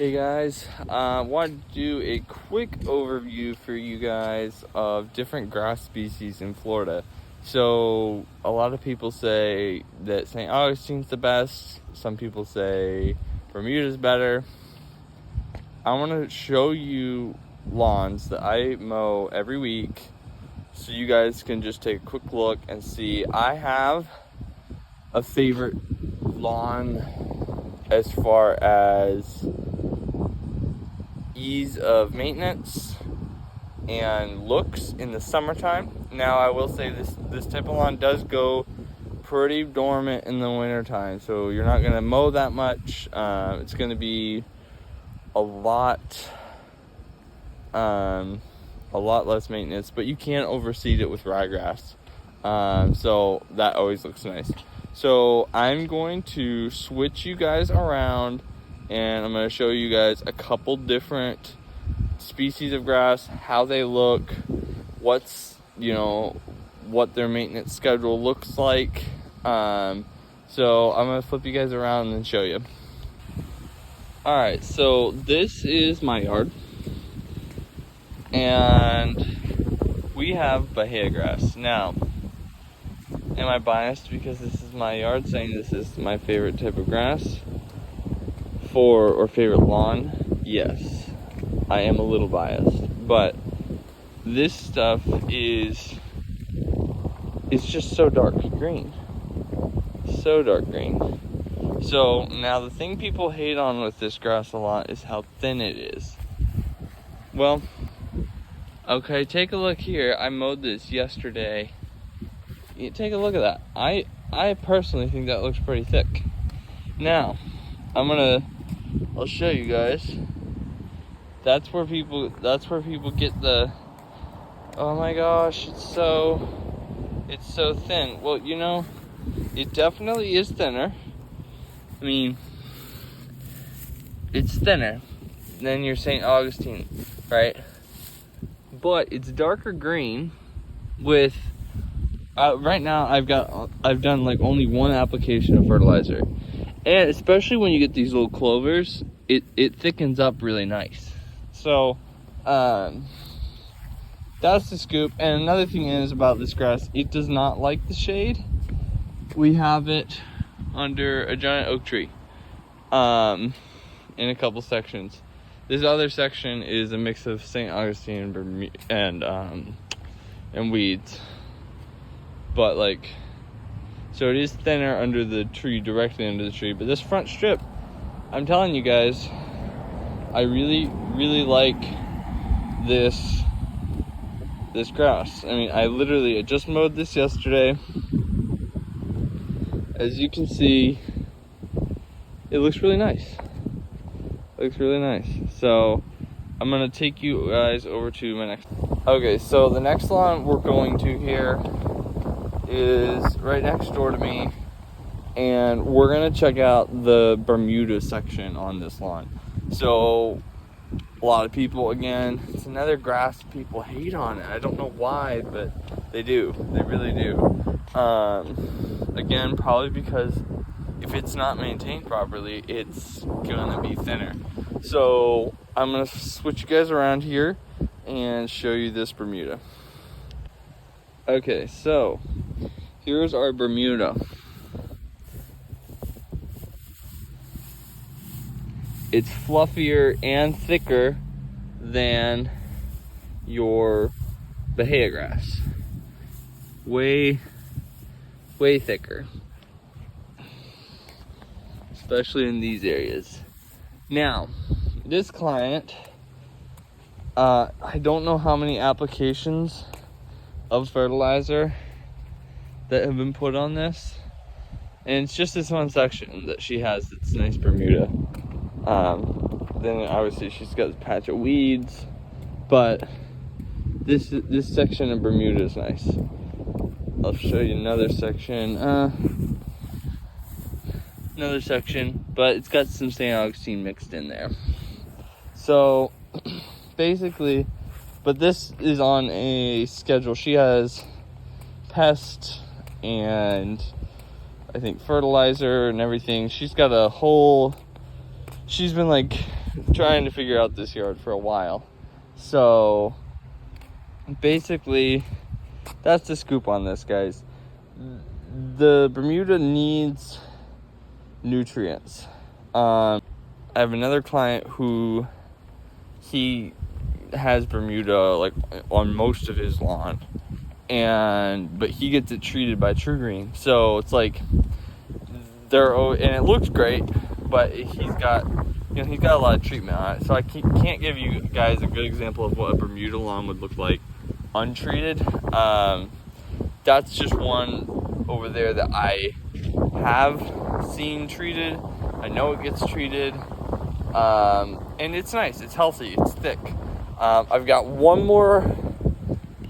Hey guys, wanted to do a quick overview for you guys of different grass species in Florida. So a lot of people say that St. Augustine's the best. Some people say Bermuda's better. I want to show you lawns that I mow every week so you guys can just take a quick look and see. I have a favorite lawn as far as ease of maintenance and looks in the summertime. Now I will say this type of lawn does go pretty dormant in the wintertime, so you're not going to mow that much. It's going to be a lot less maintenance, but you can overseed it with ryegrass, so that always looks nice. So I'm going to switch you guys around and I'm going to show you guys a couple different species of grass, how they look, what their maintenance schedule looks like. So I'm going to flip you guys around and then show you. Alright, so this is my yard. And we have Bahia grass. Now, am I biased because this is my yard saying this is my favorite type of grass? Or favorite lawn? Yes, I am a little biased, but this stuff it's just so dark green. So dark green. So now the thing people hate on with this grass a lot is how thin it is. Well, okay, take a look here. I mowed this yesterday. You take a look at that. I personally think that looks pretty thick. Now, I'll show you guys. That's where people get the, oh my gosh, it's so thin. Well, it definitely is thinner. I mean, it's thinner than your St. Augustine, right? But it's darker green with, right now I've done like only one application of fertilizer. And especially when you get these little clovers, it thickens up really nice. So, that's the scoop. And another thing is about this grass, it does not like the shade. We have it under a giant oak tree, in a couple sections. This other section is a mix of St. Augustine and weeds. But so it is thinner under the tree, directly under the tree. But this front strip, I'm telling you guys, I really, really like this grass. I mean, I just mowed this yesterday. As you can see, it looks really nice. So I'm gonna take you guys over to my next. Okay, so the next lawn we're going to here is right next door to me, and we're gonna check out the Bermuda section on this lawn. So a lot of people, again, it's another grass people hate on it. I don't know why, but they do. They really do. Again, probably because if it's not maintained properly, it's gonna be thinner. So I'm gonna switch you guys around here and show you this Bermuda. Okay, so here's our Bermuda. It's fluffier and thicker than your Bahia grass. Way thicker. Especially in these areas. Now, this client, I don't know how many applications of fertilizer that have been put on this, and it's just this one section that she has that's nice Bermuda. Then obviously she's got this patch of weeds, but this section of Bermuda is nice. I'll show you another section. But it's got some St. Augustine mixed in there. So basically, but this is on a schedule. She has pest and I think fertilizer and everything. She's got a whole, she's been trying to figure out this yard for a while. So basically, that's the scoop on this, guys. The Bermuda needs nutrients. I have another client who he has Bermuda like on most of his lawn, but he gets it treated by TruGreen. So it's like and it looks great, but he's got a lot of treatment on it. So I can't give you guys a good example of what a Bermuda lawn would look like untreated. That's just one over there that I have seen treated. I know it gets treated, and it's nice, it's healthy, it's thick. I've got one more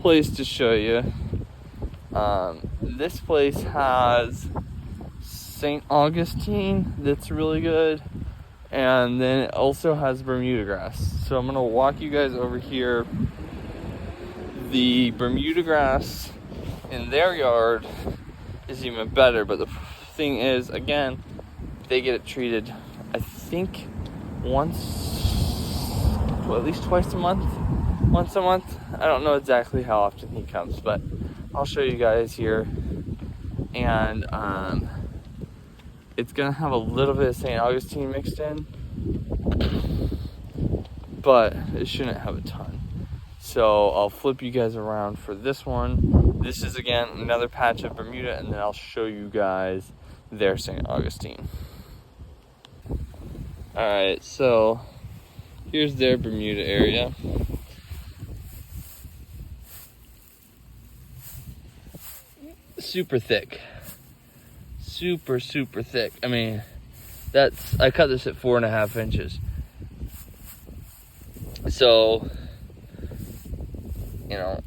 place to show you. This place has St. Augustine that's really good, and then it also has Bermuda grass. So I'm gonna walk you guys over here. The Bermuda grass in their yard is even better, but the thing is, again, they get it treated, I think at least once a month. I don't know exactly how often he comes, but I'll show you guys here. And it's gonna have a little bit of St. Augustine mixed in, but it shouldn't have a ton. So I'll flip you guys around for this one. This is, again, another patch of Bermuda, and then I'll show you guys their St. Augustine. Alright, so here's their Bermuda area. Super thick. Super thick. I mean, I cut this at 4.5 inches. So,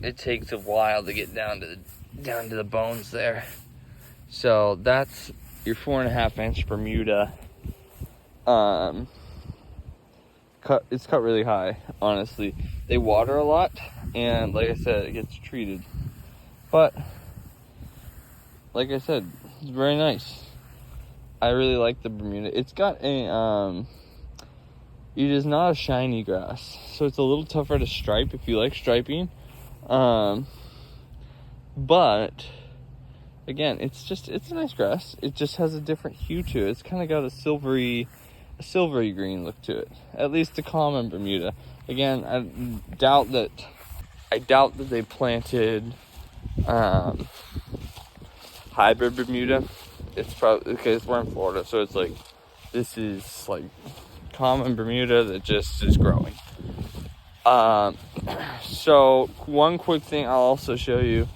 it takes a while to get down to the bones there. So that's your 4.5 inch Bermuda. It's cut really high, honestly. They water a lot, and like I said, it gets treated. But like I said, it's very nice. I really like the Bermuda. It's got it is not a shiny grass, so it's a little tougher to stripe if you like striping. But again, it's a nice grass. It just has a different hue to it. It's kind of got a silvery green look to it. At least the common Bermuda. Again, I doubt that they planted hybrid Bermuda. It's probably because we're in Florida, so it's like this is like common Bermuda that just is growing. So one quick thing I'll also show you,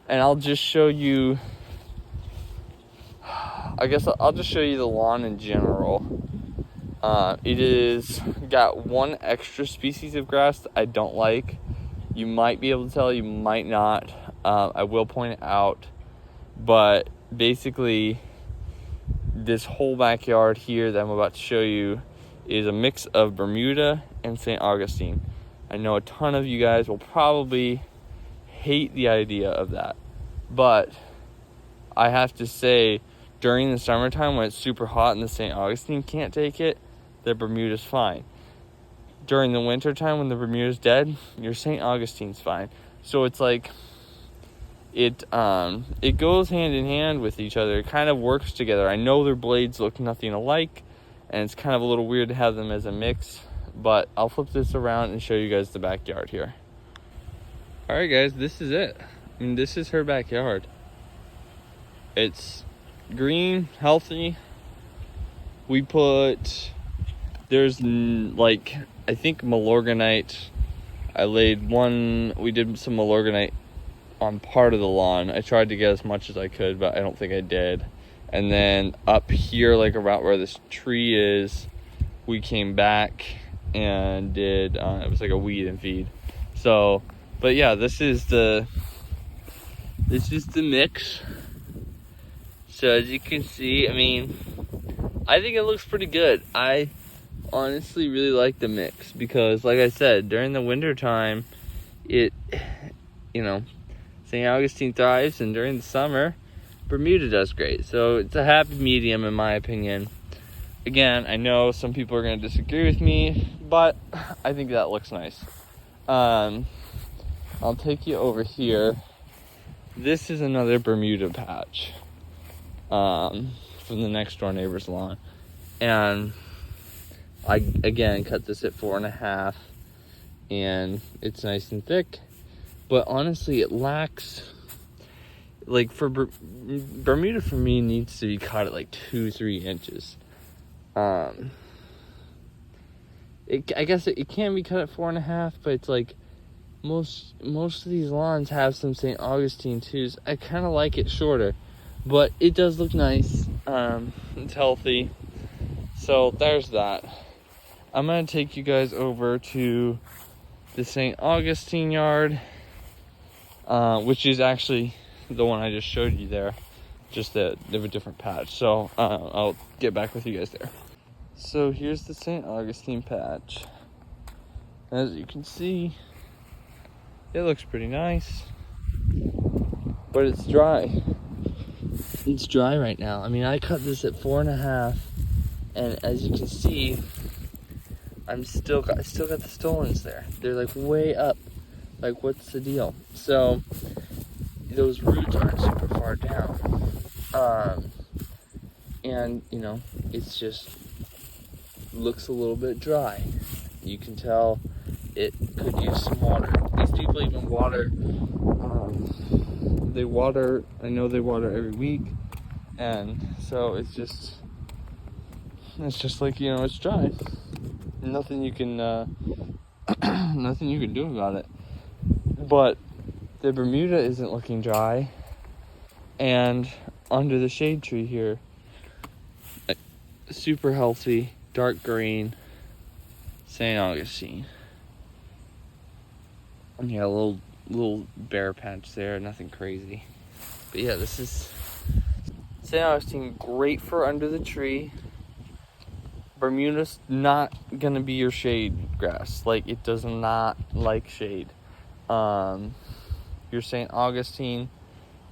and I'll just show you, I guess I'll just show you the lawn in general. It is got one extra species of grass that I don't like. You might be able to tell, you might not. I will point it out. But basically, this whole backyard here that I'm about to show you is a mix of Bermuda and St. Augustine. I know a ton of you guys will probably hate the idea of that. But I have to say, during the summertime when it's super hot and the St. Augustine can't take it, the Bermuda's fine. During the wintertime when the Bermuda's dead, your St. Augustine's fine. So it's like, it goes hand in hand with each other. It kind of works together. I know their blades look nothing alike, and it's kind of a little weird to have them as a mix, but I'll flip this around and show you guys the backyard here. Alright guys, this is it. I mean, this is her backyard. It's green, healthy. There's like, I think Milorganite. We did some Milorganite on part of the lawn. I tried to get as much as I could, but I don't think I did. And then up here, like about where this tree is, we came back and did, it was like a weed and feed. So, but yeah, this is the mix. So as you can see, I mean, I think it looks pretty good. I honestly really like the mix because, like I said, during the winter time, St. Augustine thrives, and during the summer, Bermuda does great. So it's a happy medium in my opinion. Again, I know some people are going to disagree with me, but I think that looks nice. I'll take you over here. This is another Bermuda patch from the next door neighbor's lawn. And I, again, cut this at 4.5, and it's nice and thick. But honestly, it lacks, like, for Bermuda for me needs to be cut at like 2-3 inches. I guess it can be cut at 4.5, but it's like most of these lawns have some St. Augustine twos. I kind of like it shorter, but it does look nice. It's healthy. So there's that. I'm gonna take you guys over to the St. Augustine yard, which is actually the one I just showed you there, just that they have a different patch. So I'll get back with you guys there. So here's the St. Augustine patch. As you can see, it looks pretty nice, but it's dry. It's dry right now. I mean, I cut this at 4.5, and as you can see, I still got the stolons there. They're like way up. Like, what's the deal? So those roots aren't super far down, and you know, it's just looks a little bit dry. You can tell it could use some water. These people even water. They water. I know they water every week, and so it's just like, you know, it's dry. Nothing you can nothing you can do about it. But the Bermuda isn't looking dry, and under the shade tree here, super healthy, dark green St. Augustine. And yeah, a little bare patch there, nothing crazy. But yeah, this is St. Augustine, great for under the tree. Bermuda's not gonna be your shade grass. Like, it does not like shade. Your St. Augustine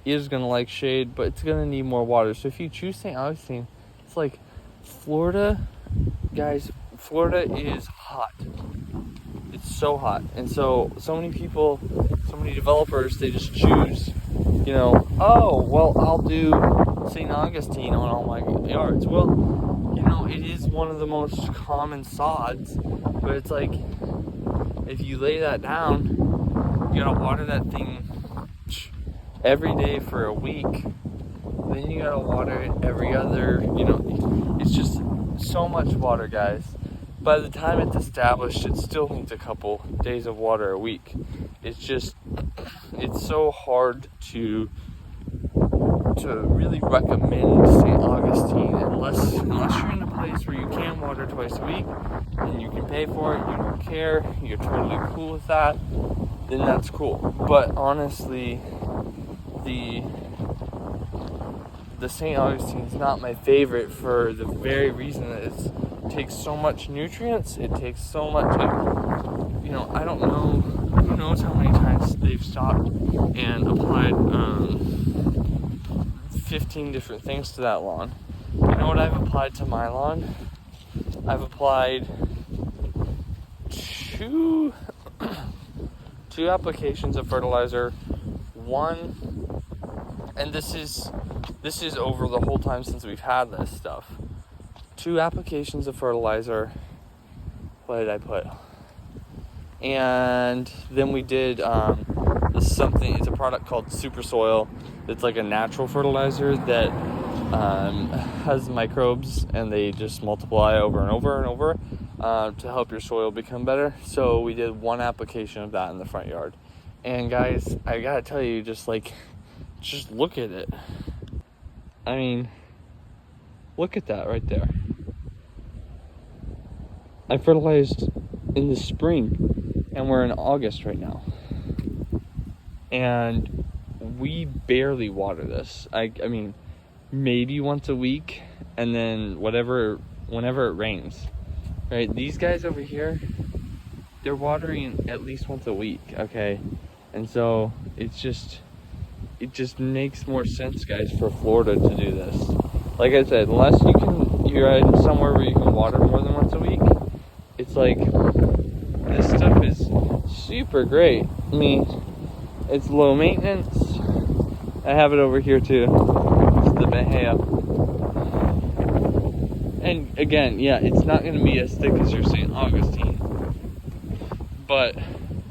is gonna like shade, but it's gonna need more water. So if you choose St. Augustine, it's like Florida, guys. Florida is hot. It's so hot, and so many people, so many developers, they just choose, you know, oh well, I'll do St. Augustine on all my yards. Well, you know, it is one of the most common sods, but it's like, if you lay that down, you gotta water that thing every day for a week. Then you gotta water it every other, you know, it's just so much water, guys. By the time it's established, it still needs a couple days of water a week. It's just, it's so hard to really recommend St. Augustine unless you're in a place where you can water twice a week and you can pay for it, you don't care, you're totally cool with that, then that's cool. But honestly, the St. Augustine is not my favorite for the very reason that it takes so much nutrients. It takes so much, you know, I don't know, who knows how many times they've stopped and applied 15 different things to that lawn. You know what I've applied to my lawn? I've applied two applications of fertilizer. One, and this is over the whole time since we've had this stuff. 2 applications of fertilizer. What did I put? And then we did it's a product called Super Soil. It's like a natural fertilizer that has microbes, and they just multiply over and over and over to help your soil become better. So we did 1 application of that in the front yard. And guys, I gotta tell you, just look at it. I mean, look at that right there. I fertilized in the spring, and we're in August right now. And we barely water this. I mean, maybe once a week, and then whenever it rains, right? These guys over here, they're watering at least once a week, okay? And so it just makes more sense, guys, for Florida to do this. Like I said, unless you you're in somewhere where you can water more than once a week, it's like, this stuff is super great. I mean, it's low maintenance. I have it over here too. It's the Bahia. And again, yeah, it's not going to be as thick as your St. Augustine. But,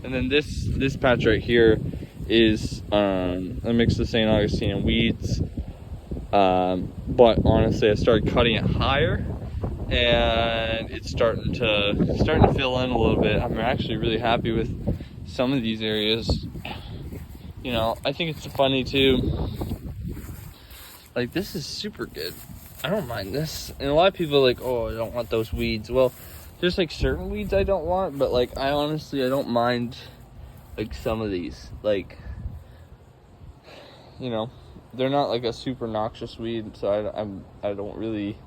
and then this patch right here is a mix of St. Augustine and weeds. But honestly, I started cutting it higher, and it's starting to fill in a little bit. I'm actually really happy with some of these areas. You know, I think it's funny too. Like, this is super good. I don't mind this. And a lot of people are like, oh, I don't want those weeds. Well, there's like certain weeds I don't want, but like I don't mind like some of these. Like, you know, they're not like a super noxious weed, so I don't really,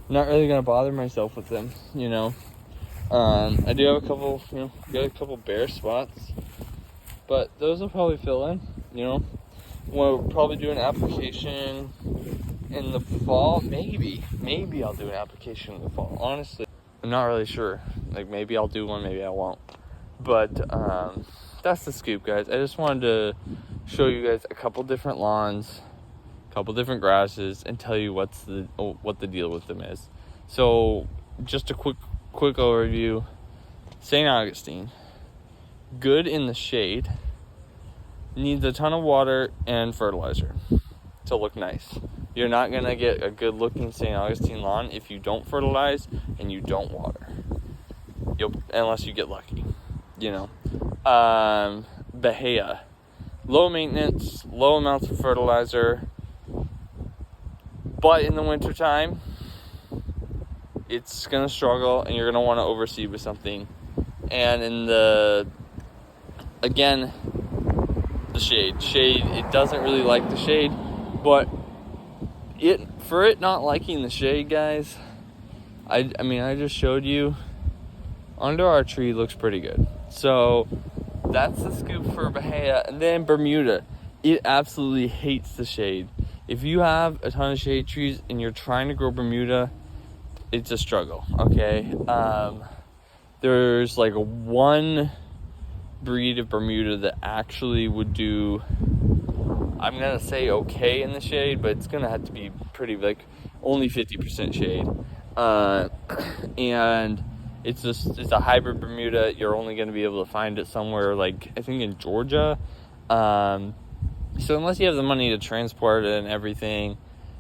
not really gonna bother myself with them, you know. I do have a couple, you know, got a couple bare spots, but those will probably fill in, you know. We'll probably do an application in the fall. Maybe I'll do an application in the fall. Honestly, I'm not really sure. Like, maybe I'll do one, maybe I won't. But that's the scoop, guys. I just wanted to show you guys a couple different lawns, a couple different grasses, and tell you what the deal with them is. So, just a quick overview. St. Augustine, good in the shade, needs a ton of water and fertilizer to look nice. You're not gonna get a good looking St. Augustine lawn if you don't fertilize and you don't water. Unless you get lucky, you know. Bahia, low maintenance, low amounts of fertilizer, but in the wintertime, it's gonna struggle and you're gonna want to overseed with something. And in the shade, it doesn't really like the shade, but for it not liking the shade, guys, I mean, I just showed you, under our tree looks pretty good. So that's the scoop for Bahia. And then Bermuda, it absolutely hates the shade. If you have a ton of shade trees and you're trying to grow Bermuda, it's a struggle, okay? There's like one breed of Bermuda that actually would do, I'm gonna say okay in the shade, but it's gonna have to be pretty, like, only 50% shade. And it's a hybrid Bermuda. You're only gonna be able to find it somewhere, like, I think in Georgia. So unless you have the money to transport it and everything,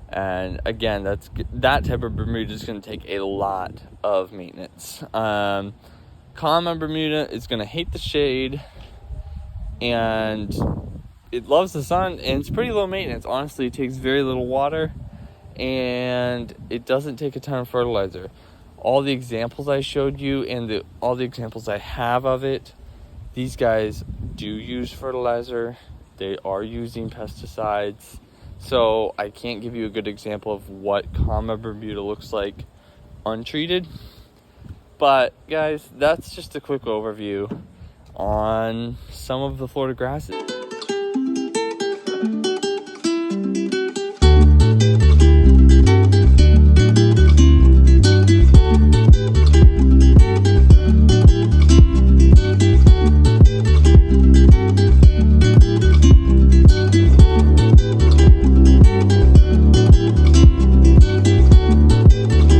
and again, that type of Bermuda is gonna take a lot of maintenance. Common Bermuda is gonna hate the shade, and it loves the sun, and it's pretty low maintenance. Honestly, it takes very little water, and it doesn't take a ton of fertilizer. All the examples I showed you and all the examples I have of it, these guys do use fertilizer. They are using pesticides. So I can't give you a good example of what common Bermuda looks like untreated. But guys, that's just a quick overview on some of the Florida grasses.